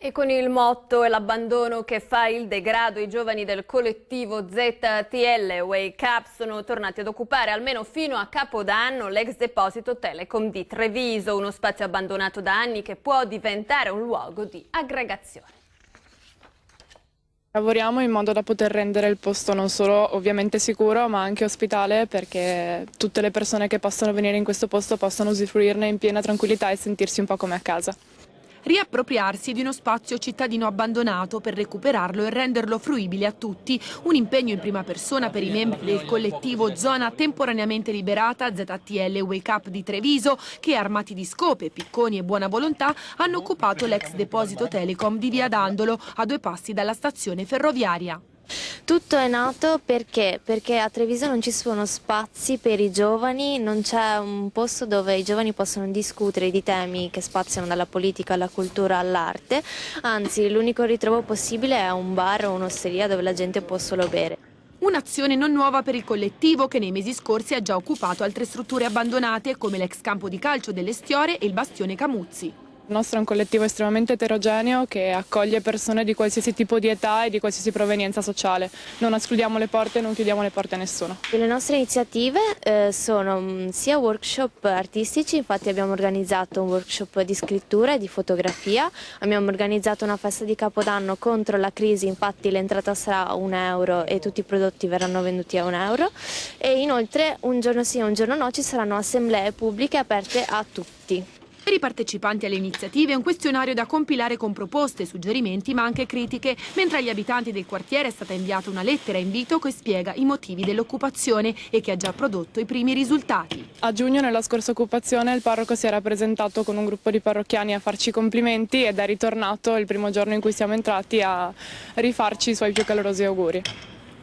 E con il motto e l'abbandono che fa il degrado, i giovani del collettivo ZTL Wake Up sono tornati ad occupare almeno fino a Capodanno l'ex deposito Telecom di Treviso, uno spazio abbandonato da anni che può diventare un luogo di aggregazione. Lavoriamo in modo da poter rendere il posto non solo ovviamente sicuro ma anche ospitale, perché tutte le persone che possono venire in questo posto possano usufruirne in piena tranquillità e sentirsi un po' come a casa. Riappropriarsi di uno spazio cittadino abbandonato per recuperarlo e renderlo fruibile a tutti. Un impegno in prima persona per i membri del collettivo Zona Temporaneamente Liberata ZTL Wake Up di Treviso, che armati di scope, picconi e buona volontà hanno occupato l'ex deposito Telecom di Via Dandolo, a 2 passi dalla stazione ferroviaria. Tutto è nato perché a Treviso non ci sono spazi per i giovani, non c'è un posto dove i giovani possono discutere di temi che spaziano dalla politica alla cultura all'arte, anzi l'unico ritrovo possibile è un bar o un'osteria dove la gente può solo bere. Un'azione non nuova per il collettivo, che nei mesi scorsi ha già occupato altre strutture abbandonate come l'ex campo di calcio delle Stiore e il bastione Camuzzi. Il nostro è un collettivo estremamente eterogeneo che accoglie persone di qualsiasi tipo di età e di qualsiasi provenienza sociale. Non escludiamo le porte, non chiudiamo le porte a nessuno. Le nostre iniziative sono sia workshop artistici, infatti abbiamo organizzato un workshop di scrittura e di fotografia, abbiamo organizzato una festa di Capodanno contro la crisi, infatti l'entrata sarà €1 e tutti i prodotti verranno venduti a €1 e inoltre un giorno sì e un giorno no ci saranno assemblee pubbliche aperte a tutti. Per i partecipanti alle iniziative un questionario da compilare con proposte, suggerimenti ma anche critiche, mentre agli abitanti del quartiere è stata inviata una lettera invito che spiega i motivi dell'occupazione e che ha già prodotto i primi risultati. A giugno, nella scorsa occupazione, il parroco si era presentato con un gruppo di parrocchiani a farci i complimenti ed è ritornato il primo giorno in cui siamo entrati a rifarci i suoi più calorosi auguri.